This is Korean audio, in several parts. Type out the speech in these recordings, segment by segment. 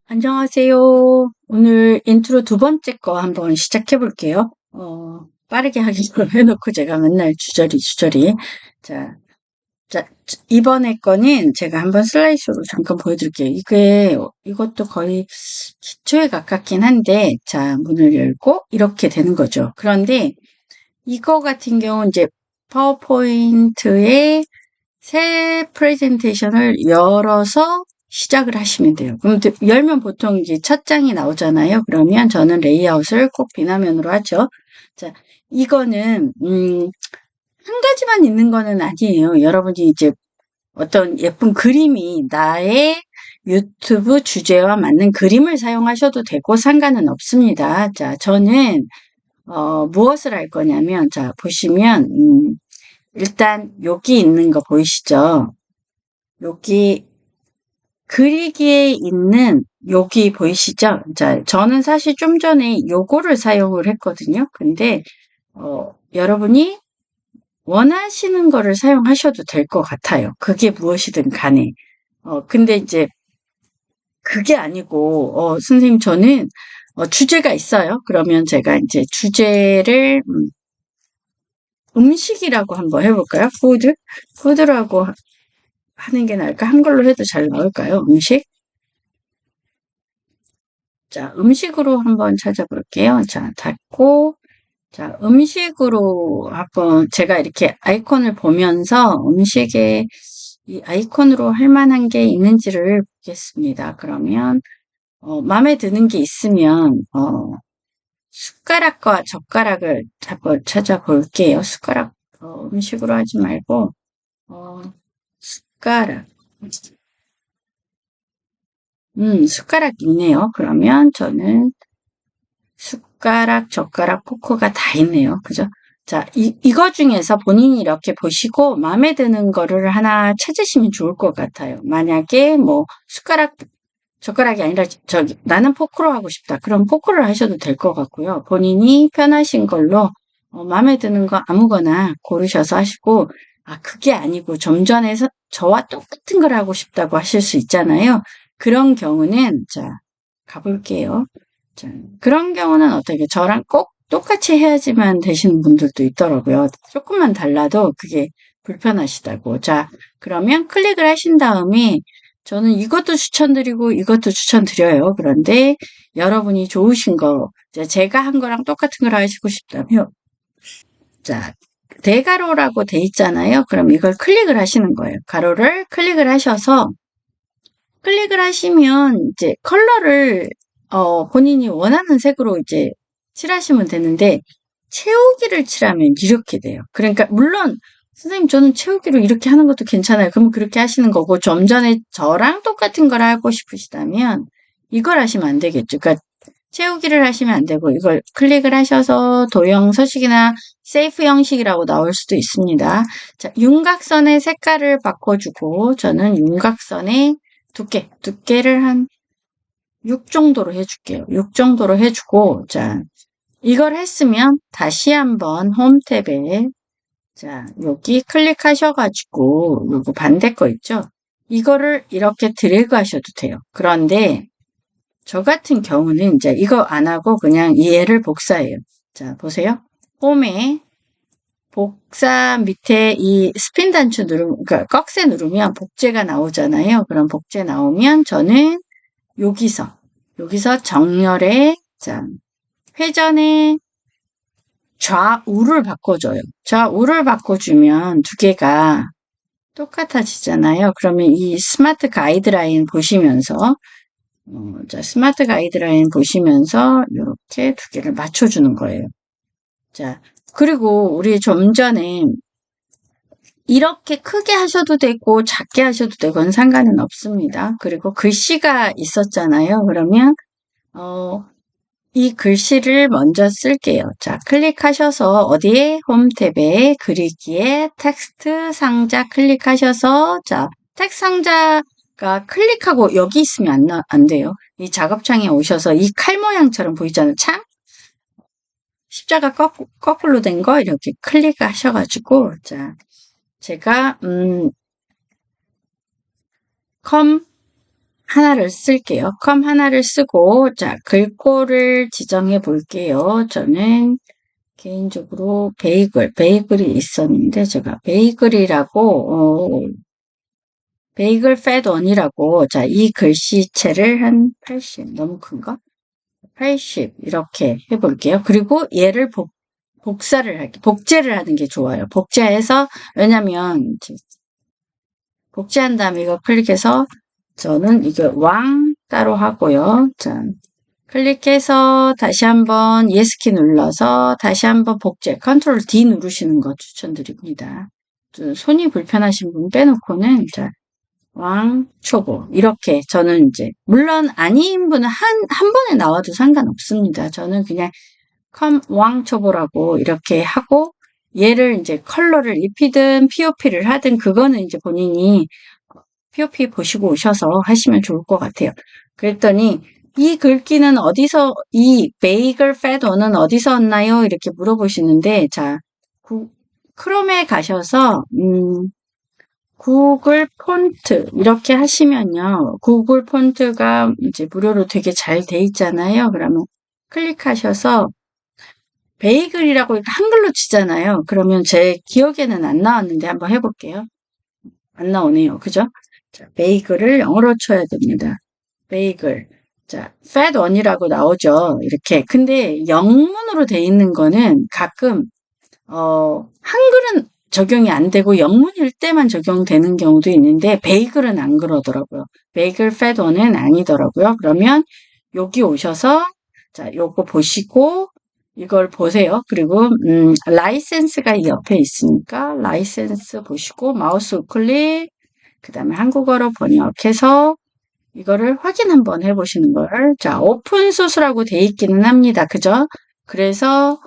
안녕하세요. 오늘 인트로 두 번째 거 한번 시작해 볼게요. 빠르게 하기로 해놓고 제가 맨날 주저리. 자, 이번에 거는 제가 한번 슬라이드로 잠깐 보여드릴게요. 이것도 거의 기초에 가깝긴 한데, 자, 문을 열고 이렇게 되는 거죠. 그런데 이거 같은 경우는 이제 파워포인트에 새 프레젠테이션을 열어서 시작을 하시면 돼요. 그럼 열면 보통 이제 첫 장이 나오잖아요. 그러면 저는 레이아웃을 꼭 비나면으로 하죠. 자, 이거는 한 가지만 있는 거는 아니에요. 여러분이 이제 어떤 예쁜 그림이 나의 유튜브 주제와 맞는 그림을 사용하셔도 되고 상관은 없습니다. 자, 저는 무엇을 할 거냐면, 자, 보시면 일단 여기 있는 거 보이시죠? 여기 그리기에 있는 여기 보이시죠? 자, 저는 사실 좀 전에 요거를 사용을 했거든요. 근데 여러분이 원하시는 거를 사용하셔도 될 것 같아요. 그게 무엇이든 간에. 근데 이제 그게 아니고 선생님 저는 주제가 있어요. 그러면 제가 이제 주제를 음식이라고 한번 해볼까요? 푸드라고 하는 게 나을까? 한글로 해도 잘 나올까요? 음식? 자, 음식으로 한번 찾아볼게요. 자, 닫고, 자, 음식으로 한번 제가 이렇게 아이콘을 보면서 음식에 이 아이콘으로 할 만한 게 있는지를 보겠습니다. 그러면, 마음에 드는 게 있으면, 숟가락과 젓가락을 한번 찾아볼게요. 숟가락, 음식으로 하지 말고, 숟가락. 숟가락 있네요. 그러면 저는 숟가락, 젓가락, 포크가 다 있네요. 그죠? 자, 이거 중에서 본인이 이렇게 보시고 마음에 드는 거를 하나 찾으시면 좋을 것 같아요. 만약에 뭐 젓가락이 아니라 나는 포크로 하고 싶다. 그럼 포크를 하셔도 될 것 같고요. 본인이 편하신 걸로 마음에 드는 거 아무거나 고르셔서 하시고 그게 아니고 좀 전에 저와 똑같은 걸 하고 싶다고 하실 수 있잖아요. 그런 경우는 자, 가볼게요. 자, 그런 경우는 어떻게 저랑 꼭 똑같이 해야지만 되시는 분들도 있더라고요. 조금만 달라도 그게 불편하시다고. 자, 그러면 클릭을 하신 다음에 저는 이것도 추천드리고 이것도 추천드려요. 그런데 여러분이 좋으신 거, 제가 한 거랑 똑같은 걸 하시고 싶다면, 자, 대가로라고 돼 있잖아요. 그럼 이걸 클릭을 하시는 거예요. 가로를 클릭을 하셔서, 클릭을 하시면 이제 컬러를 본인이 원하는 색으로 이제 칠하시면 되는데 채우기를 칠하면 이렇게 돼요. 그러니까 물론 선생님 저는 채우기로 이렇게 하는 것도 괜찮아요. 그러면 그렇게 하시는 거고 좀 전에 저랑 똑같은 걸 하고 싶으시다면 이걸 하시면 안 되겠죠. 그러니까 채우기를 하시면 안 되고 이걸 클릭을 하셔서 도형 서식이나 세이프 형식이라고 나올 수도 있습니다. 자, 윤곽선의 색깔을 바꿔주고 저는 윤곽선의 두께를 한 6 정도로 해줄게요. 6 정도로 해주고, 자, 이걸 했으면 다시 한번 홈 탭에, 자, 여기 클릭하셔가지고, 요거 반대 거 있죠? 이거를 이렇게 드래그 하셔도 돼요. 그런데, 저 같은 경우는 이제 이거 안 하고 그냥 얘를 복사해요. 자, 보세요. 홈에 복사 밑에 이 스핀 단추 그러니까 꺽쇠 누르면 복제가 나오잖아요. 그럼 복제 나오면 저는 여기서 정렬에, 자, 회전의 좌우를 바꿔줘요. 좌우를 바꿔주면 두 개가 똑같아지잖아요. 그러면 이 스마트 가이드라인 보시면서, 자, 스마트 가이드라인 보시면서 이렇게 두 개를 맞춰주는 거예요. 자, 그리고 우리 좀 전에 이렇게 크게 하셔도 되고 작게 하셔도 되고는 상관은 없습니다. 그리고 글씨가 있었잖아요. 그러면 이 글씨를 먼저 쓸게요. 자, 클릭하셔서 어디에? 홈 탭에 그리기에 텍스트 상자 클릭하셔서 자, 텍스트 상자가 클릭하고 여기 있으면 안 돼요. 이 작업창에 오셔서 이 칼 모양처럼 보이잖아요. 창? 십자가 거꾸로 된 거 이렇게 클릭하셔가지고 자, 제가 컴 하나를 쓸게요. 컴 하나를 쓰고, 자, 글꼴을 지정해 볼게요. 저는 개인적으로 베이글이 있었는데, 제가 베이글 패드원이라고, 자, 이 글씨체를 한 80, 너무 큰가? 80, 이렇게 해볼게요. 그리고 얘를 복제를 하는 게 좋아요. 복제해서, 왜냐면, 복제한 다음에 이거 클릭해서, 저는 이게 왕 따로 하고요. 자, 클릭해서 다시 한번 예스키 눌러서 다시 한번 복제, 컨트롤 D 누르시는 거 추천드립니다. 손이 불편하신 분 빼놓고는, 자, 왕초보. 이렇게 저는 이제, 물론 아닌 분은 한 번에 나와도 상관없습니다. 저는 그냥 왕초보라고 이렇게 하고, 얘를 이제 컬러를 입히든 POP를 하든 그거는 이제 본인이 POP 보시고 오셔서 하시면 좋을 것 같아요. 그랬더니 이 글귀는 이 베이글 패드는 어디서 왔나요? 이렇게 물어보시는데, 자, 크롬에 가셔서 구글 폰트 이렇게 하시면요. 구글 폰트가 이제 무료로 되게 잘 돼 있잖아요. 그러면 클릭하셔서 베이글이라고 이렇게 한글로 치잖아요. 그러면 제 기억에는 안 나왔는데 한번 해볼게요. 안 나오네요. 그죠? 자, 베이글을 영어로 쳐야 됩니다. 베이글. 자, fat1이라고 나오죠. 이렇게. 근데 영문으로 돼 있는 거는 가끔 한글은 적용이 안 되고 영문일 때만 적용되는 경우도 있는데 베이글은 안 그러더라고요. 베이글 fat1은 아니더라고요. 그러면 여기 오셔서 자, 요거 보시고 이걸 보세요. 그리고 라이센스가 이 옆에 있으니까 라이센스 보시고 마우스 우클릭 그 다음에 한국어로 번역해서 이거를 확인 한번 해보시는 걸. 자, 오픈소스라고 돼 있기는 합니다. 그죠? 그래서,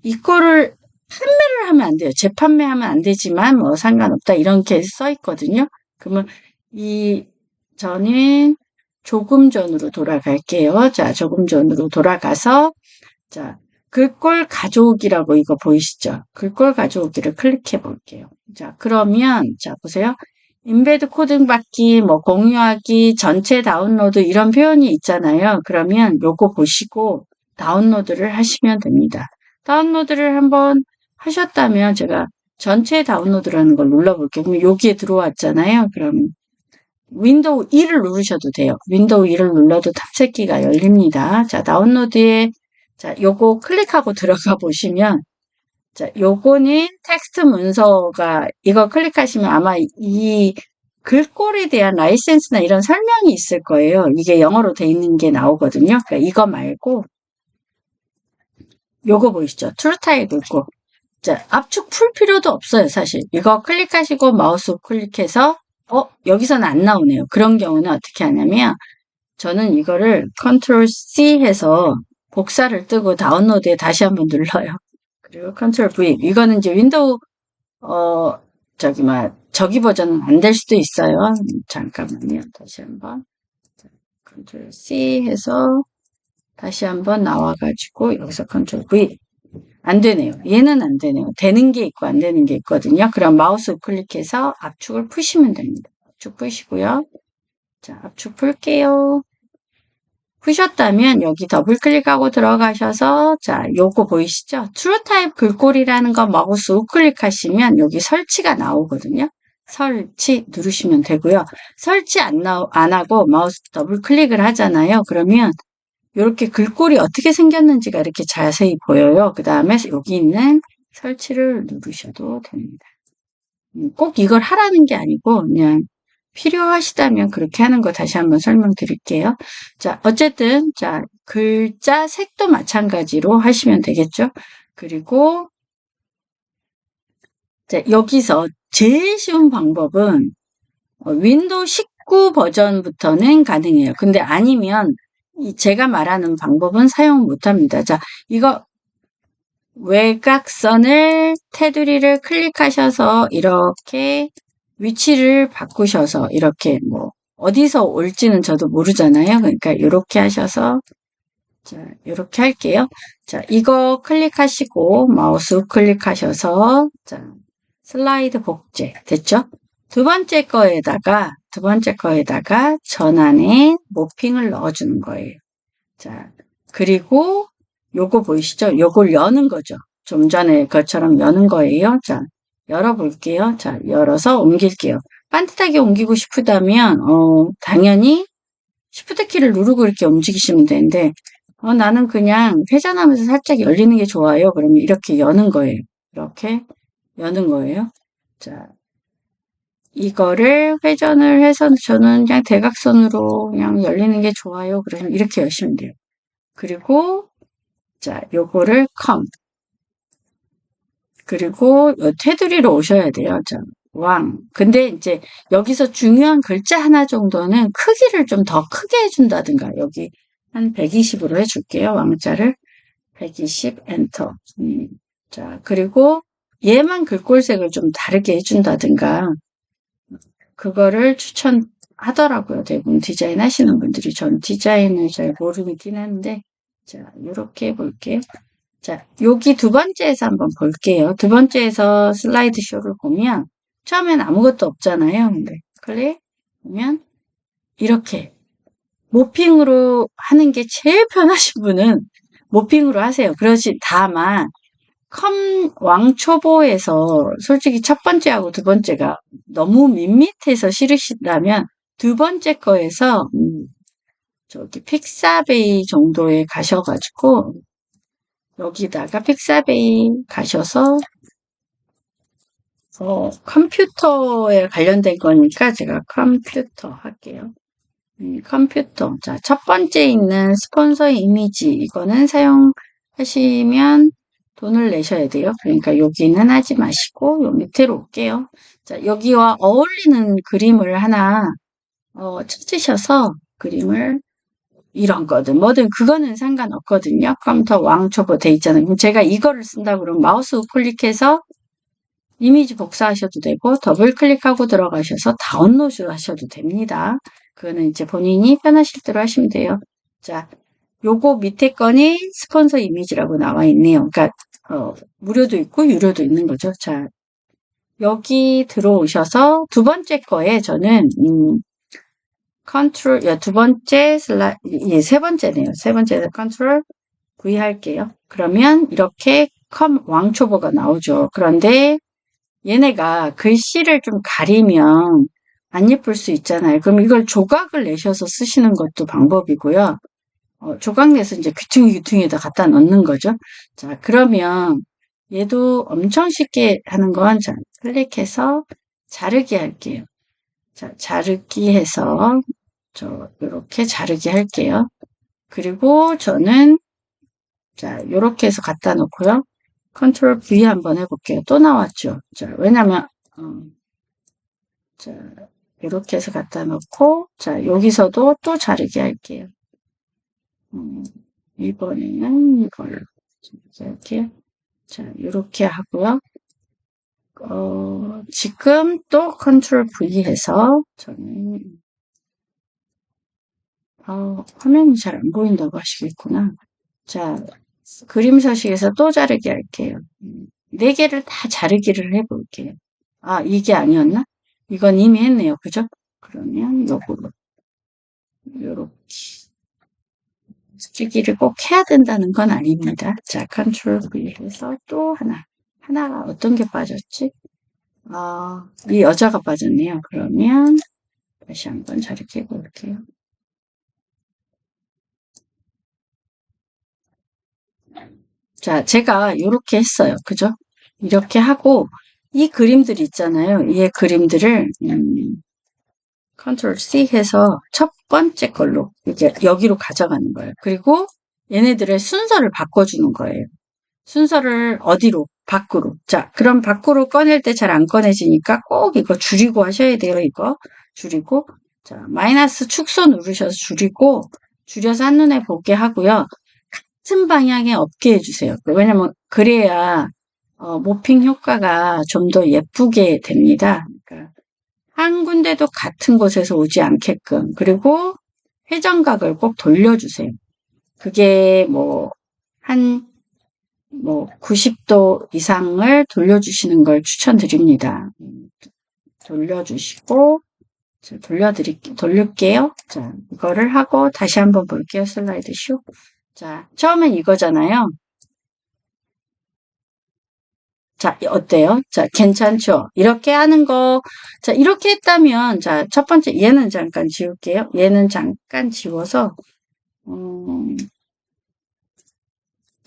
이거를 판매를 하면 안 돼요. 재판매하면 안 되지만, 뭐, 상관없다. 이렇게 써 있거든요. 그러면, 저는 조금 전으로 돌아갈게요. 자, 조금 전으로 돌아가서, 자, 글꼴 가져오기라고 이거 보이시죠? 글꼴 가져오기를 클릭해 볼게요. 자, 그러면, 자, 보세요. 인베드 코딩 받기, 뭐, 공유하기, 전체 다운로드 이런 표현이 있잖아요. 그러면 요거 보시고 다운로드를 하시면 됩니다. 다운로드를 한번 하셨다면 제가 전체 다운로드라는 걸 눌러볼게요. 그럼 여기에 들어왔잖아요. 그럼 윈도우 2를 누르셔도 돼요. 윈도우 2를 눌러도 탑재기가 열립니다. 자, 다운로드에 자, 요거 클릭하고 들어가 보시면 자, 요거는 텍스트 문서가 이거 클릭하시면 아마 이 글꼴에 대한 라이센스나 이런 설명이 있을 거예요. 이게 영어로 돼 있는 게 나오거든요. 그러니까 이거 말고 요거 보이시죠? 트루타입 글꼴. 자, 압축 풀 필요도 없어요, 사실. 이거 클릭하시고 마우스 클릭해서 여기서는 안 나오네요. 그런 경우는 어떻게 하냐면 저는 이거를 컨트롤 C 해서 복사를 뜨고 다운로드에 다시 한번 눌러요. 그리고 컨트롤 V. 이거는 이제 윈도우, 저기 버전은 안 될 수도 있어요. 잠깐만요. 다시 한번. 컨트롤 C 해서 다시 한번 나와가지고 여기서 컨트롤 V. 안 되네요. 얘는 안 되네요. 되는 게 있고 안 되는 게 있거든요. 그럼 마우스 클릭해서 압축을 푸시면 됩니다. 압축 푸시고요. 자, 압축 풀게요. 푸셨다면 여기 더블 클릭하고 들어가셔서 자, 요거 보이시죠? 트루타입 글꼴이라는 거 마우스 우클릭하시면 여기 설치가 나오거든요. 설치 누르시면 되고요. 설치 안 하고 마우스 더블 클릭을 하잖아요. 그러면 이렇게 글꼴이 어떻게 생겼는지가 이렇게 자세히 보여요. 그 다음에 여기 있는 설치를 누르셔도 됩니다. 꼭 이걸 하라는 게 아니고 그냥 필요하시다면 그렇게 하는 거 다시 한번 설명드릴게요. 자, 어쨌든 자, 글자 색도 마찬가지로 하시면 되겠죠. 그리고 자, 여기서 제일 쉬운 방법은 윈도우 19 버전부터는 가능해요. 근데 아니면 제가 말하는 방법은 사용 못합니다. 자, 이거 외곽선을 테두리를 클릭하셔서 이렇게 위치를 바꾸셔서 이렇게 뭐 어디서 올지는 저도 모르잖아요. 그러니까 이렇게 하셔서 자, 이렇게 할게요. 자, 이거 클릭하시고 마우스 클릭하셔서 자, 슬라이드 복제 됐죠? 두 번째 거에다가 두 번째 거에다가 전 안에 모핑을 넣어주는 거예요. 자, 그리고 요거 보이시죠? 요걸 여는 거죠. 좀 전에 것처럼 여는 거예요. 자, 열어볼게요. 자, 열어서 옮길게요. 반듯하게 옮기고 싶다면, 당연히 Shift 키를 누르고 이렇게 움직이시면 되는데, 나는 그냥 회전하면서 살짝 열리는 게 좋아요. 그러면 이렇게 여는 거예요. 이렇게 여는 거예요. 자, 이거를 회전을 해서 저는 그냥 대각선으로 그냥 열리는 게 좋아요. 그러면 이렇게 여시면 돼요. 그리고 자, 요거를 컴. 그리고 테두리로 오셔야 돼요. 자, 왕. 근데 이제 여기서 중요한 글자 하나 정도는 크기를 좀 더 크게 해준다든가. 여기 한 120으로 해줄게요. 왕자를. 120 엔터. 자, 그리고 얘만 글꼴색을 좀 다르게 해준다든가. 그거를 추천하더라고요. 대부분 디자인 하시는 분들이. 전 디자인을 잘 모르긴 하는데. 자, 이렇게 해볼게요. 자, 여기 두 번째에서 한번 볼게요. 두 번째에서 슬라이드 쇼를 보면 처음엔 아무것도 없잖아요. 근데 클릭 보면 이렇게 모핑으로 하는 게 제일 편하신 분은 모핑으로 하세요. 그렇지 다만 왕초보에서 솔직히 첫 번째하고 두 번째가 너무 밋밋해서 싫으시다면 두 번째 거에서 저기 픽사베이 정도에 가셔가지고 여기다가 픽사베이 가셔서 컴퓨터에 관련된 거니까 제가 컴퓨터 할게요. 컴퓨터. 자, 첫 번째 있는 스폰서 이미지 이거는 사용하시면 돈을 내셔야 돼요. 그러니까 여기는 하지 마시고 요 밑으로 올게요. 자, 여기와 어울리는 그림을 하나 찾으셔서 그림을 이런 거든 뭐든 그거는 상관없거든요. 컴퓨터 왕초보 돼 있잖아요. 그럼 제가 이거를 쓴다 그러면 마우스 클릭해서 이미지 복사하셔도 되고 더블 클릭하고 들어가셔서 다운로드 하셔도 됩니다. 그거는 이제 본인이 편하실 대로 하시면 돼요. 자, 요거 밑에 거니 스폰서 이미지라고 나와 있네요. 그러니까 무료도 있고 유료도 있는 거죠. 자, 여기 들어오셔서 두 번째 거에 저는 컨트롤, 두 번째 세 번째네요. 세 번째에서 컨트롤 V 할게요. 그러면 이렇게 왕초보가 나오죠. 그런데 얘네가 글씨를 좀 가리면 안 예쁠 수 있잖아요. 그럼 이걸 조각을 내셔서 쓰시는 것도 방법이고요. 조각 내서 이제 귀퉁이에다 갖다 넣는 거죠. 자, 그러면 얘도 엄청 쉽게 하는 건, 자, 클릭해서 자르기 할게요. 자, 자르기 해서, 요렇게 자르기 할게요. 그리고 저는, 자, 요렇게 해서 갖다 놓고요. 컨트롤 V 한번 해볼게요. 또 나왔죠. 자, 왜냐면, 자, 이렇게 해서 갖다 놓고, 자, 여기서도 또 자르기 할게요. 이번에는 이걸로 이렇게, 자, 이렇게 하고요. 지금 또 컨트롤 V 해서, 저는, 화면이 잘 안 보인다고 하시겠구나. 자, 그림 서식에서 또 자르기 할게요. 4개를 다 자르기를 해볼게요. 아, 이게 아니었나? 이건 이미 했네요. 그죠? 그러면 요거로 요렇게 쓰기를 꼭 해야 된다는 건 아닙니다. 자, 컨트롤 V 해서 또 하나가 어떤 게 빠졌지? 이 여자가 빠졌네요. 그러면 다시 한번 자르게 해볼게요. 자, 제가 이렇게 했어요. 그죠? 이렇게 하고 이 그림들이 있잖아요. 이 그림들을 컨트롤 C 해서 첫 번째 걸로 이렇게 여기로 가져가는 거예요. 그리고 얘네들의 순서를 바꿔주는 거예요. 순서를 어디로? 밖으로. 자, 그럼 밖으로 꺼낼 때 잘 안 꺼내지니까 꼭 이거 줄이고 하셔야 돼요. 이거 줄이고. 자, 마이너스 축소 누르셔서 줄이고 줄여서 한눈에 보게 하고요. 같은 방향에 없게 해주세요. 왜냐면 그래야 모핑 효과가 좀 더 예쁘게 됩니다. 그러니까 한 군데도 같은 곳에서 오지 않게끔. 그리고 회전각을 꼭 돌려주세요. 그게 한 90도 이상을 돌려주시는 걸 추천드립니다. 돌려주시고, 자, 돌릴게요. 자, 이거를 하고 다시 한번 볼게요. 슬라이드 쇼. 자, 처음엔 이거잖아요. 자, 어때요? 자, 괜찮죠? 이렇게 하는 거, 자, 이렇게 했다면, 자, 첫 번째, 얘는 잠깐 지울게요. 얘는 잠깐 지워서,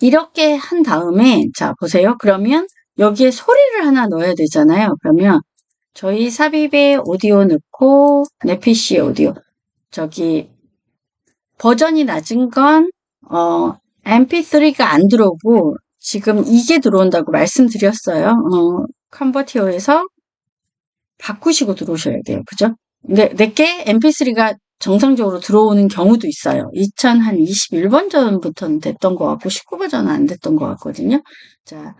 이렇게 한 다음에, 자, 보세요. 그러면 여기에 소리를 하나 넣어야 되잖아요. 그러면 저희 삽입에 오디오 넣고, 내 PC에 오디오. 저기, 버전이 낮은 건, MP3가 안 들어오고, 지금 이게 들어온다고 말씀드렸어요. 컨버티어에서 바꾸시고 들어오셔야 돼요. 그죠? 근데 내게 MP3가 정상적으로 들어오는 경우도 있어요. 2021번 전부터는 됐던 것 같고 19버전은 안 됐던 것 같거든요. 자,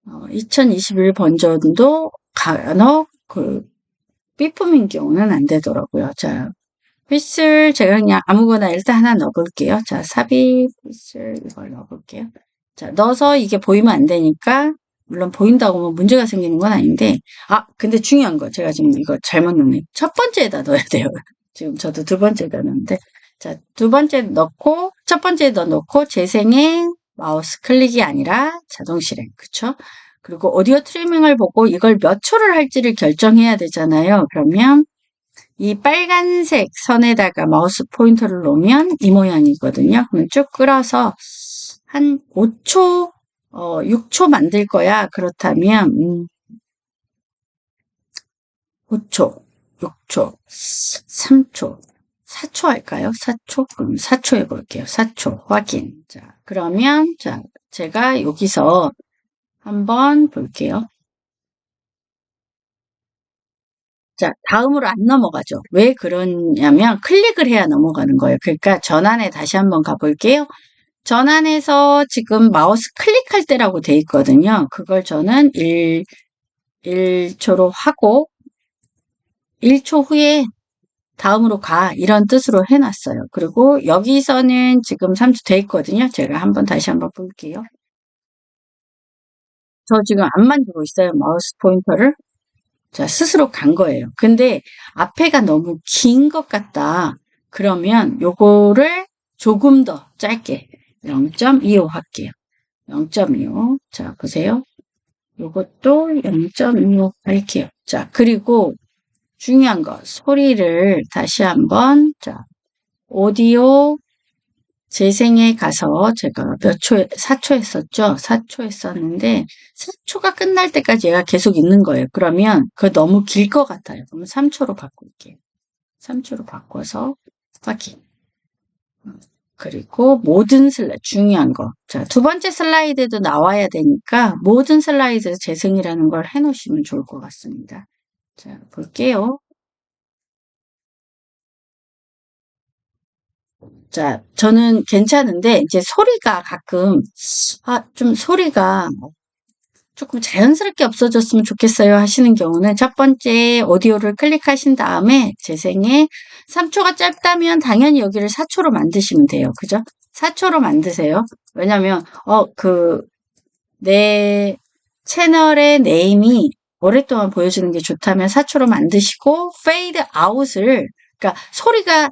2021번전도 간혹 삐품인 경우는 안 되더라고요. 자, 휘슬 제가 그냥 아무거나 일단 하나 넣어볼게요. 자, 삽입 휘슬 이걸 넣어볼게요. 자, 넣어서 이게 보이면 안 되니까 물론 보인다고 뭐 문제가 생기는 건 아닌데 근데 중요한 거 제가 지금 이거 잘못 넣네. 첫 번째에다 넣어야 돼요. 지금 저도 두 번째에다 넣는데 자, 두 번째 넣고 첫 번째에다 넣고 재생에 마우스 클릭이 아니라 자동 실행. 그쵸? 그리고 오디오 트리밍을 보고 이걸 몇 초를 할지를 결정해야 되잖아요. 그러면 이 빨간색 선에다가 마우스 포인터를 놓으면 이 모양이거든요. 그럼 쭉 끌어서 한 5초, 6초 만들 거야. 그렇다면 5초, 6초, 3초, 4초 할까요? 4초? 그럼 4초 해볼게요. 4초 확인. 자, 그러면 자, 제가 여기서 한번 볼게요. 자, 다음으로 안 넘어가죠. 왜 그러냐면 클릭을 해야 넘어가는 거예요. 그러니까 전환에 다시 한번 가볼게요. 전환해서 지금 마우스 클릭할 때라고 돼 있거든요. 그걸 저는 1초로 하고 1초 후에 다음으로 가 이런 뜻으로 해놨어요. 그리고 여기서는 지금 3초 돼 있거든요. 제가 다시 한번 볼게요. 저 지금 안 만지고 있어요. 마우스 포인터를. 자, 스스로 간 거예요. 근데 앞에가 너무 긴 것 같다. 그러면 요거를 조금 더 짧게 0.25 할게요. 0.25. 자, 보세요. 요것도 0.25 할게요. 자, 그리고 중요한 거 소리를 다시 한번 자, 오디오 재생에 가서 제가 몇 초에 4초 했었죠. 4초 했었는데 4초가 끝날 때까지 얘가 계속 있는 거예요. 그러면 그거 너무 길 것 같아요. 그러면 3초로 바꿀게요. 3초로 바꿔서 확인. 그리고 모든 슬라이드 중요한 거. 자, 두 번째 슬라이드도 나와야 되니까 모든 슬라이드 재생이라는 걸 해놓으시면 좋을 것 같습니다. 자, 볼게요. 자, 저는 괜찮은데 이제 소리가 가끔 좀 소리가 조금 자연스럽게 없어졌으면 좋겠어요 하시는 경우는 첫 번째 오디오를 클릭하신 다음에 재생에 3초가 짧다면 당연히 여기를 4초로 만드시면 돼요. 그죠? 4초로 만드세요. 왜냐면 내 채널의 네임이 오랫동안 보여주는 게 좋다면 4초로 만드시고 페이드 아웃을 그러니까 소리가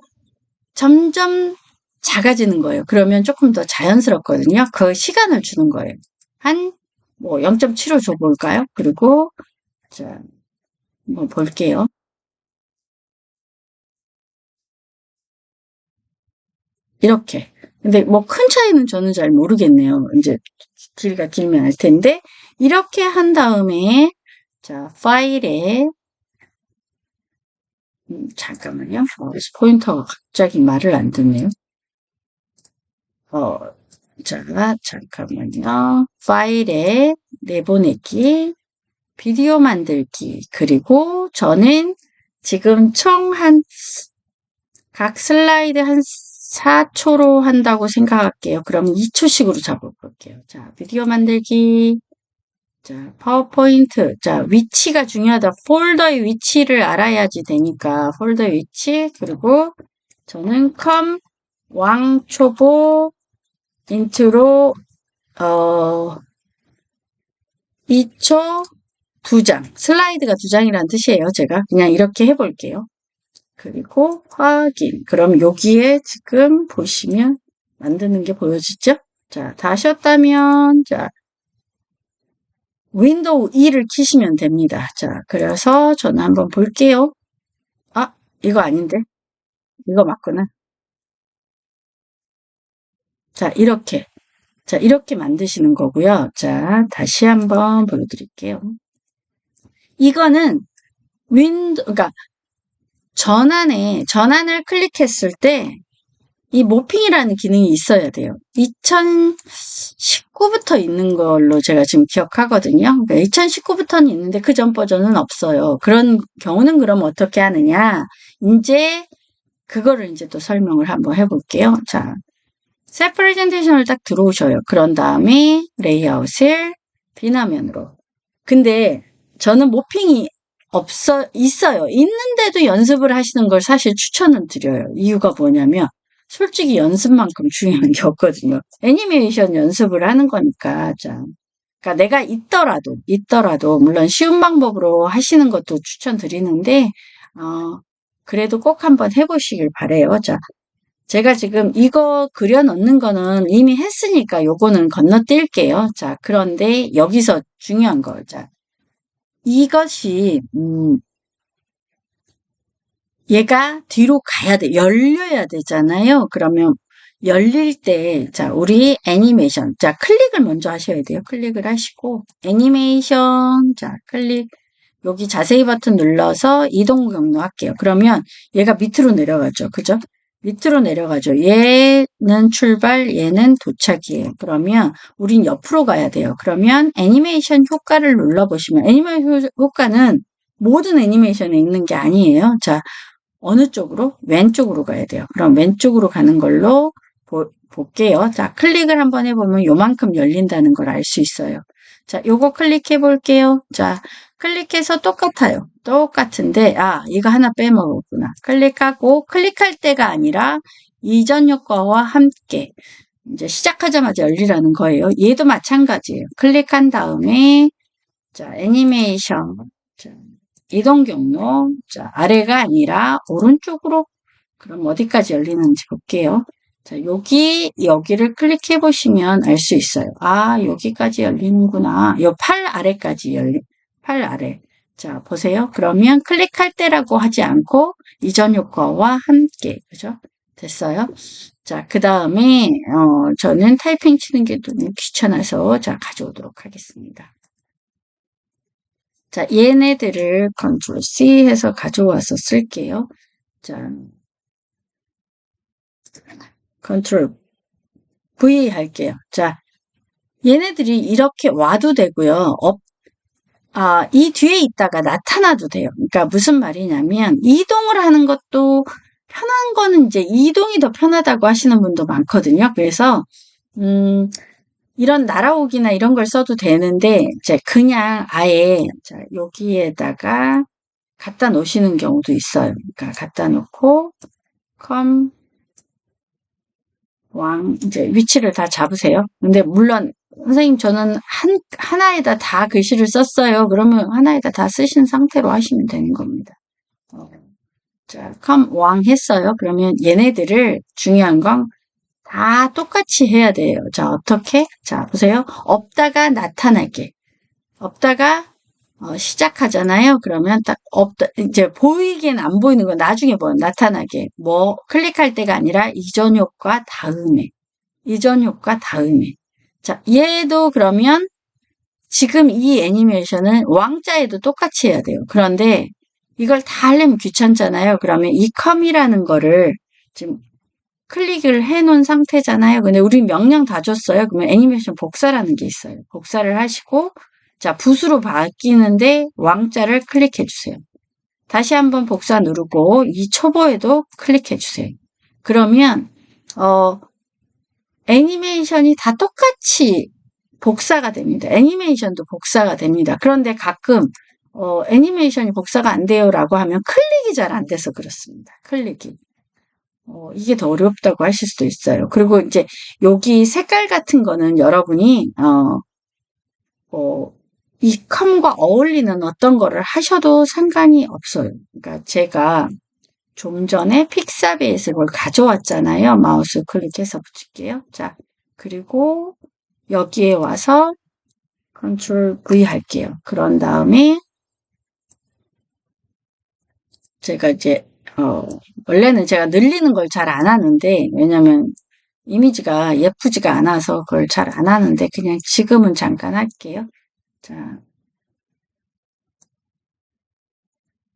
점점 작아지는 거예요. 그러면 조금 더 자연스럽거든요. 그 시간을 주는 거예요. 한 0.75 줘볼까요? 그리고 자, 볼게요. 이렇게. 근데 큰 차이는 저는 잘 모르겠네요. 이제 길이가 길면 알 텐데 이렇게 한 다음에 자, 파일에 잠깐만요. 포인터가 갑자기 말을 안 듣네요. 자, 잠깐만요. 파일에 내보내기, 비디오 만들기, 그리고 저는 지금 총 각 슬라이드 한 4초로 한다고 생각할게요. 그럼 2초씩으로 잡아볼게요. 자, 비디오 만들기, 자, 파워포인트, 자, 위치가 중요하다. 폴더의 위치를 알아야지 되니까, 폴더의 위치, 그리고 저는 왕초보 인트로 2초 2장 슬라이드가 2장이라는 뜻이에요. 제가 그냥 이렇게 해볼게요. 그리고 확인. 그럼 여기에 지금 보시면 만드는 게 보여지죠? 자, 다 하셨다면, 자, 윈도우 2를 키시면 됩니다. 자, 그래서 저는 한번 볼게요. 아, 이거 아닌데? 이거 맞구나. 자, 이렇게. 자, 이렇게 만드시는 거고요. 자, 다시 한번 보여드릴게요. 이거는 그러니까 전환을 클릭했을 때 이 모핑이라는 기능이 있어야 돼요. 2019부터 있는 걸로 제가 지금 기억하거든요. 그러니까 2019부터는 있는데 그 전 버전은 없어요. 그런 경우는 그럼 어떻게 하느냐? 이제 그거를 이제 또 설명을 한번 해볼게요. 자, 셀프 프레젠테이션을 딱 들어오셔요. 그런 다음에 레이아웃을 비나면으로. 근데 저는 모핑이 있어요. 있는데도 연습을 하시는 걸 사실 추천을 드려요. 이유가 뭐냐면 솔직히 연습만큼 중요한 게 없거든요. 애니메이션 연습을 하는 거니까. 자, 그러니까 내가 있더라도 물론 쉬운 방법으로 하시는 것도 추천드리는데 그래도 꼭 한번 해보시길 바래요. 자, 제가 지금 이거 그려 넣는 거는 이미 했으니까 요거는 건너뛸게요. 자, 그런데 여기서 중요한 거. 자, 이것이 얘가 뒤로 가야 돼. 열려야 되잖아요. 그러면 열릴 때, 자, 우리 애니메이션. 자, 클릭을 먼저 하셔야 돼요. 클릭을 하시고, 애니메이션. 자, 클릭. 여기 자세히 버튼 눌러서 이동 경로 할게요. 그러면 얘가 밑으로 내려가죠. 그죠? 밑으로 내려가죠. 얘는 출발, 얘는 도착이에요. 그러면 우린 옆으로 가야 돼요. 그러면 애니메이션 효과를 눌러보시면 애니메이션 효과는 모든 애니메이션에 있는 게 아니에요. 자, 어느 쪽으로? 왼쪽으로 가야 돼요. 그럼 왼쪽으로 가는 걸로 볼게요. 자, 클릭을 한번 해보면 요만큼 열린다는 걸 알 수 있어요. 자, 요거 클릭해 볼게요. 자, 클릭해서 똑같아요. 똑같은데, 이거 하나 빼먹었구나. 클릭하고, 클릭할 때가 아니라 이전 효과와 함께 이제 시작하자마자 열리라는 거예요. 얘도 마찬가지예요. 클릭한 다음에, 자, 애니메이션. 자, 이동 경로. 자, 아래가 아니라 오른쪽으로. 그럼 어디까지 열리는지 볼게요. 자, 여기를 클릭해 보시면 알 수 있어요. 여기까지 열리는구나. 요 팔 아래까지 팔 아래. 자, 보세요. 그러면 클릭할 때라고 하지 않고 이전 효과와 함께. 그죠? 됐어요? 자, 그 다음에, 저는 타이핑 치는 게 너무 귀찮아서, 자, 가져오도록 하겠습니다. 자, 얘네들을 컨트롤 C 해서 가져와서 쓸게요. 자, 컨트롤 V 할게요. 자, 얘네들이 이렇게 와도 되고요. 이 뒤에 있다가 나타나도 돼요. 그러니까 무슨 말이냐면 이동을 하는 것도 편한 거는 이제 이동이 더 편하다고 하시는 분도 많거든요. 그래서 이런 날아오기나 이런 걸 써도 되는데 이제 그냥 아예 자, 여기에다가 갖다 놓으시는 경우도 있어요. 그러니까 갖다 놓고 이제 위치를 다 잡으세요. 근데 물론 선생님 저는 하나에다 다 글씨를 썼어요. 그러면 하나에다 다 쓰신 상태로 하시면 되는 겁니다. 자, 왕 했어요. 그러면 얘네들을 중요한 건 다 똑같이 해야 돼요. 자, 어떻게? 자, 보세요. 없다가 나타나게. 없다가 시작하잖아요. 그러면 딱 이제 보이긴 안 보이는 거 나중에 나타나게. 클릭할 때가 아니라 이전 효과 다음에. 이전 효과 다음에. 자, 얘도 그러면 지금 이 애니메이션은 왕자에도 똑같이 해야 돼요. 그런데 이걸 다 하려면 귀찮잖아요. 그러면 이 컴이라는 거를 지금 클릭을 해놓은 상태잖아요. 근데 우리 명령 다 줬어요. 그러면 애니메이션 복사라는 게 있어요. 복사를 하시고 자, 붓으로 바뀌는데 왕자를 클릭해 주세요. 다시 한번 복사 누르고 이 초보에도 클릭해 주세요. 그러면 애니메이션이 다 똑같이 복사가 됩니다. 애니메이션도 복사가 됩니다. 그런데 가끔 애니메이션이 복사가 안 돼요라고 하면 클릭이 잘 안 돼서 그렇습니다. 클릭이. 이게 더 어렵다고 하실 수도 있어요. 그리고 이제 여기 색깔 같은 거는 여러분이 이 컴과 어울리는 어떤 거를 하셔도 상관이 없어요. 그러니까 제가 좀 전에 픽사비에서 이걸 가져왔잖아요. 마우스 클릭해서 붙일게요. 자, 그리고 여기에 와서 컨트롤 V 할게요. 그런 다음에 제가 이제 원래는 제가 늘리는 걸 잘 안 하는데 왜냐면 이미지가 예쁘지가 않아서 그걸 잘 안 하는데 그냥 지금은 잠깐 할게요. 자,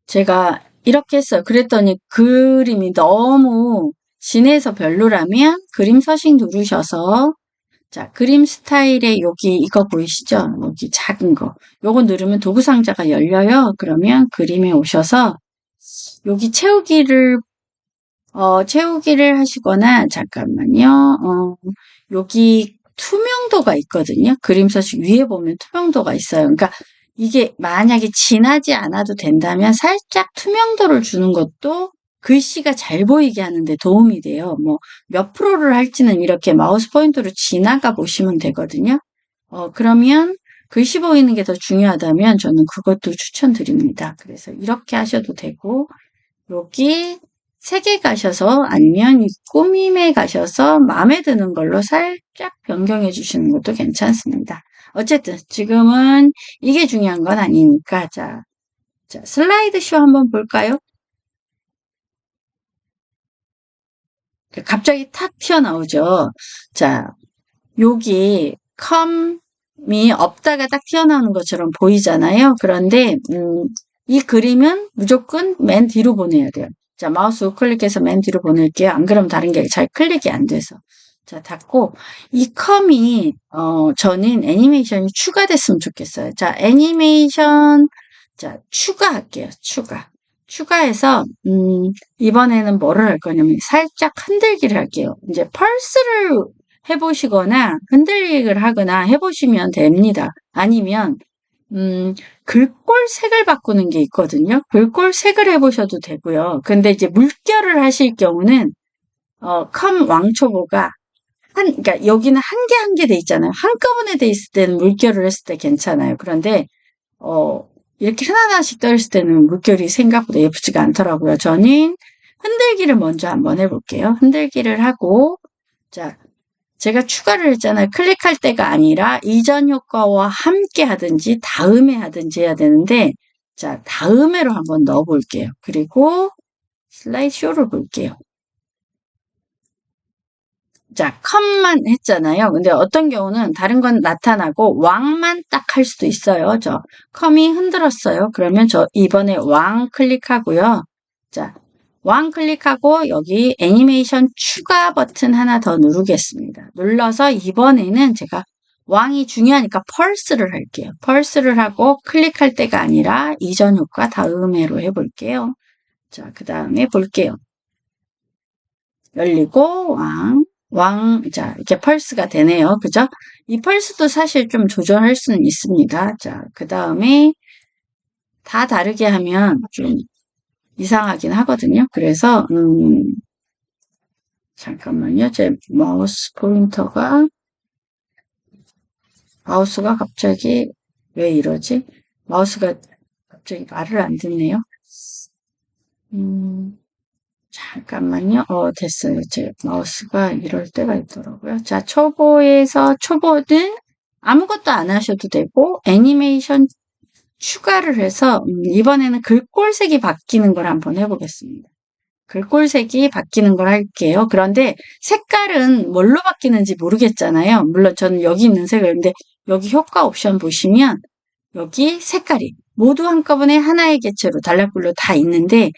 제가 이렇게 했어요. 그랬더니 그림이 너무 진해서 별로라면 그림 서식 누르셔서 자, 그림 스타일에 여기 이거 보이시죠? 여기 작은 거. 요거 누르면 도구 상자가 열려요. 그러면 그림에 오셔서 여기 채우기를 하시거나 잠깐만요. 여기 투명도가 있거든요. 그림 서식 위에 보면 투명도가 있어요. 그러니까 이게 만약에 진하지 않아도 된다면 살짝 투명도를 주는 것도 글씨가 잘 보이게 하는데 도움이 돼요. 뭐 몇 프로를 할지는 이렇게 마우스 포인터로 지나가 보시면 되거든요. 그러면 글씨 보이는 게 더 중요하다면 저는 그것도 추천드립니다. 그래서 이렇게 하셔도 되고 여기 색에 가셔서 아니면 이 꾸밈에 가셔서 마음에 드는 걸로 살짝 변경해 주시는 것도 괜찮습니다. 어쨌든 지금은 이게 중요한 건 아니니까 자 슬라이드 쇼 한번 볼까요? 갑자기 탁 튀어나오죠. 자, 여기 컴이 없다가 딱 튀어나오는 것처럼 보이잖아요. 그런데 이 그림은 무조건 맨 뒤로 보내야 돼요. 자, 마우스 우클릭해서 맨 뒤로 보낼게요. 안 그러면 다른 게 잘 클릭이 안 돼서. 자, 닫고 이 컴이 저는 애니메이션이 추가됐으면 좋겠어요. 자, 애니메이션 자, 추가할게요. 추가해서 이번에는 뭐를 할 거냐면 살짝 흔들기를 할게요. 이제 펄스를 해보시거나 흔들기를 하거나 해보시면 됩니다. 아니면 글꼴 색을 바꾸는 게 있거든요. 글꼴 색을 해보셔도 되고요. 근데 이제 물결을 하실 경우는 컴 왕초보가 그러니까 여기는 한 개 한 개 돼 있잖아요. 한꺼번에 돼 있을 때는 물결을 했을 때 괜찮아요. 그런데 이렇게 하나하나씩 떠있을 때는 물결이 생각보다 예쁘지가 않더라고요. 저는 흔들기를 먼저 한번 해볼게요. 흔들기를 하고 자 제가 추가를 했잖아요. 클릭할 때가 아니라 이전 효과와 함께 하든지 다음에 하든지 해야 되는데 자 다음에로 한번 넣어 볼게요. 그리고 슬라이드 쇼를 볼게요. 자, 컴만 했잖아요. 근데 어떤 경우는 다른 건 나타나고 왕만 딱 할 수도 있어요. 저 컴이 흔들었어요. 그러면 저 이번에 왕 클릭하고요. 자, 왕 클릭하고 여기 애니메이션 추가 버튼 하나 더 누르겠습니다. 눌러서 이번에는 제가 왕이 중요하니까 펄스를 할게요. 펄스를 하고 클릭할 때가 아니라 이전 효과 다음에로 해볼게요. 자, 그 다음에 볼게요. 열리고 자, 이렇게 펄스가 되네요. 그죠? 이 펄스도 사실 좀 조절할 수는 있습니다. 자, 그 다음에 다 다르게 하면 좀 이상하긴 하거든요. 그래서, 잠깐만요. 제 마우스가 갑자기 왜 이러지? 마우스가 갑자기 말을 안 듣네요. 잠깐만요. 됐어요. 제 마우스가 이럴 때가 있더라고요. 자, 초보는 아무것도 안 하셔도 되고, 애니메이션 추가를 해서, 이번에는 글꼴색이 바뀌는 걸 한번 해보겠습니다. 글꼴색이 바뀌는 걸 할게요. 그런데 색깔은 뭘로 바뀌는지 모르겠잖아요. 물론 저는 여기 있는 색을, 근데 여기 효과 옵션 보시면, 여기 색깔이 모두 한꺼번에 하나의 개체로 단락불로 다 있는데,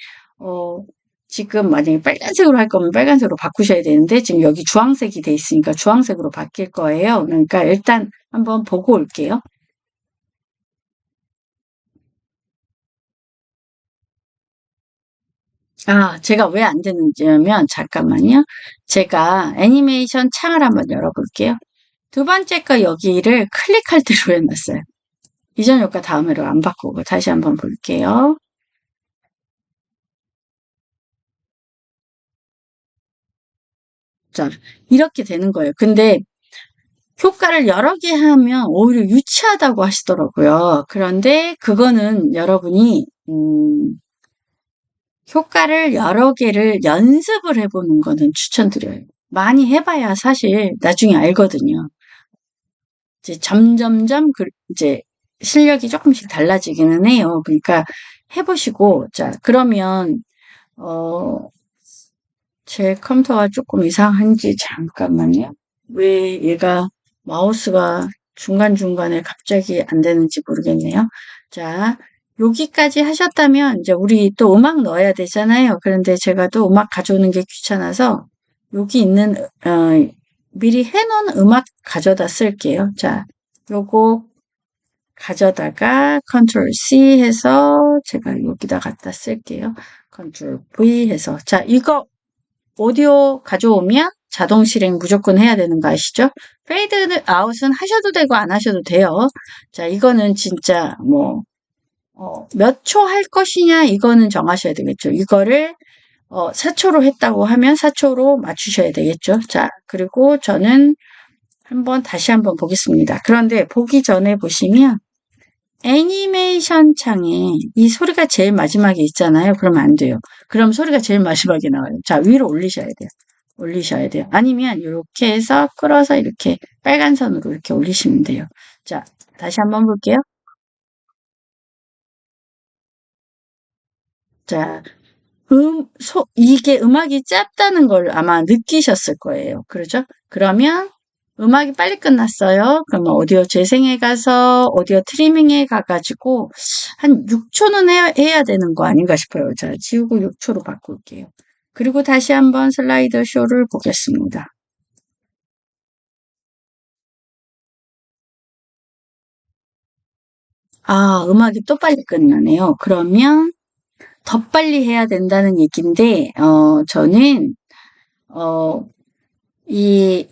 지금 만약에 빨간색으로 할 거면 빨간색으로 바꾸셔야 되는데 지금 여기 주황색이 돼 있으니까 주황색으로 바뀔 거예요. 그러니까 일단 한번 보고 올게요. 제가 왜 안 되는지면 잠깐만요. 제가 애니메이션 창을 한번 열어볼게요. 두 번째 거 여기를 클릭할 대로 해놨어요. 이전 효과 다음으로 안 바꾸고 다시 한번 볼게요. 자, 이렇게 되는 거예요. 근데 효과를 여러 개 하면 오히려 유치하다고 하시더라고요. 그런데 그거는 여러분이 효과를 여러 개를 연습을 해보는 거는 추천드려요. 많이 해봐야 사실 나중에 알거든요. 이제 점점점 이제 실력이 조금씩 달라지기는 해요. 그러니까 해보시고, 자, 그러면, 어, 제 컴퓨터가 조금 이상한지 잠깐만요. 왜 얘가 마우스가 중간중간에 갑자기 안 되는지 모르겠네요. 자, 여기까지 하셨다면 이제 우리 또 음악 넣어야 되잖아요. 그런데 제가 또 음악 가져오는 게 귀찮아서 여기 있는 미리 해놓은 음악 가져다 쓸게요. 자, 요거 가져다가 컨트롤 C 해서 제가 여기다 갖다 쓸게요. 컨트롤 V 해서 자, 이거 오디오 가져오면 자동 실행 무조건 해야 되는 거 아시죠? 페이드 아웃은 하셔도 되고 안 하셔도 돼요. 자, 이거는 진짜 뭐 몇 초 할 것이냐 이거는 정하셔야 되겠죠. 이거를 4초로 했다고 하면 4초로 맞추셔야 되겠죠. 자, 그리고 저는 다시 한번 보겠습니다. 그런데 보기 전에 보시면 애니메이션 창에 이 소리가 제일 마지막에 있잖아요. 그러면 안 돼요. 그럼 소리가 제일 마지막에 나와요. 자, 위로 올리셔야 돼요. 올리셔야 돼요. 아니면 이렇게 해서 끌어서 이렇게 빨간 선으로 이렇게 올리시면 돼요. 자, 다시 한번 볼게요. 자, 이게 음악이 짧다는 걸 아마 느끼셨을 거예요. 그러죠? 그러면 음악이 빨리 끝났어요. 그러면 오디오 재생에 가서 오디오 트리밍에 가가지고 한 6초는 해야 되는 거 아닌가 싶어요. 자, 지우고 6초로 바꿀게요. 그리고 다시 한번 슬라이더 쇼를 보겠습니다. 아, 음악이 또 빨리 끝나네요. 그러면 더 빨리 해야 된다는 얘기인데, 저는, 어, 이,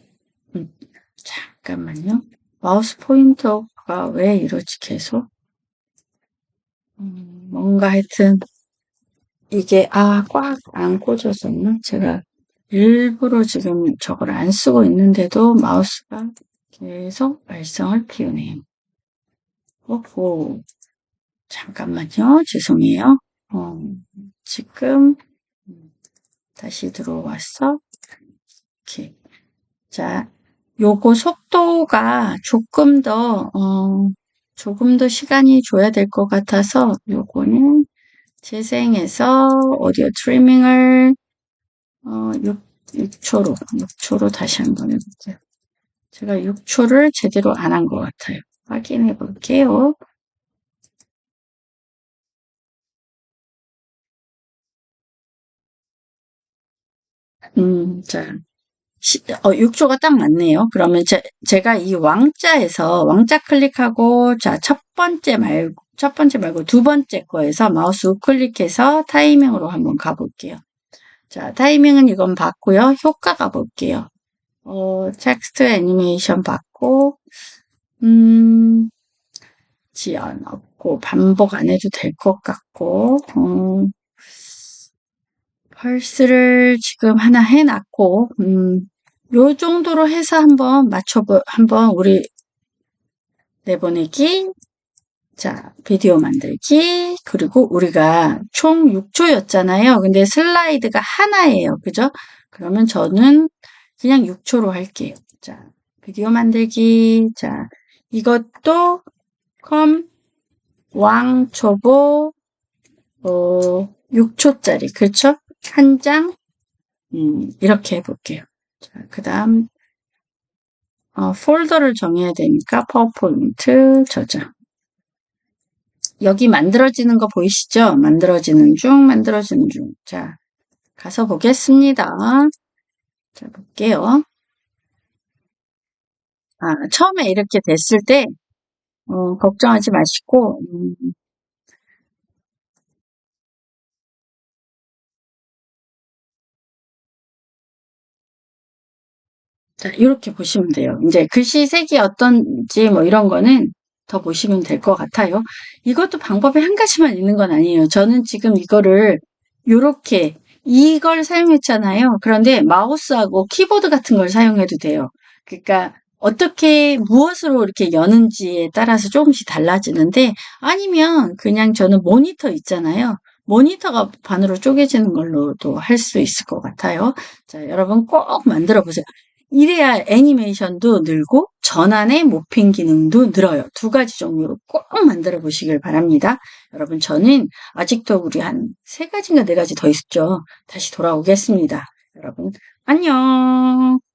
음, 잠깐만요. 마우스 포인터가 왜 이러지 계속? 뭔가 하여튼 이게 꽉 안 꽂았었나? 제가 일부러 지금 저걸 안 쓰고 있는데도 마우스가 계속 발성을 피우네요. 오호, 잠깐만요. 죄송해요. 지금 다시 들어왔어. 이렇게. 자, 요거 속도가 조금 더 시간이 줘야 될 것 같아서 요거는 재생해서 오디오 트리밍을 6초로 다시 한번 해볼게요. 제가 6초를 제대로 안 한 것 같아요. 확인해 볼게요. 자, 6초가 딱 맞네요. 그러면 제가 이 왕자 클릭하고, 자, 첫 번째 말고 두 번째 거에서 마우스 우클릭해서 타이밍으로 한번 가볼게요. 자, 타이밍은 이건 봤고요. 효과 가볼게요. 텍스트 애니메이션 받고, 지연 없고, 반복 안 해도 될 것 같고, 펄스를 지금 하나 해놨고, 요 정도로 해서 한번 우리 내보내기, 자, 비디오 만들기, 그리고 우리가 총 6초였잖아요. 근데 슬라이드가 하나예요. 그죠? 그러면 저는 그냥 6초로 할게요. 자, 비디오 만들기, 자, 이것도 왕초보, 6초짜리, 그렇죠? 한 장, 이렇게 해볼게요. 자, 그 다음, 폴더를 정해야 되니까 파워포인트 저장. 여기 만들어지는 거 보이시죠? 만들어지는 중. 자, 가서 보겠습니다. 자, 볼게요. 처음에 이렇게 됐을 때, 걱정하지 마시고, 자, 이렇게 보시면 돼요. 이제 글씨 색이 어떤지 뭐 이런 거는 더 보시면 될 것 같아요. 이것도 방법이 한 가지만 있는 건 아니에요. 저는 지금 이걸 사용했잖아요. 그런데 마우스하고 키보드 같은 걸 사용해도 돼요. 그러니까 무엇으로 이렇게 여는지에 따라서 조금씩 달라지는데 아니면 그냥 저는 모니터 있잖아요. 모니터가 반으로 쪼개지는 걸로도 할 수 있을 것 같아요. 자, 여러분 꼭 만들어 보세요. 이래야 애니메이션도 늘고 전환의 모핑 기능도 늘어요. 두 가지 종류로 꼭 만들어 보시길 바랍니다. 여러분, 저는 아직도 우리 한 세 가지인가 네 가지 더 있죠. 다시 돌아오겠습니다. 여러분, 안녕.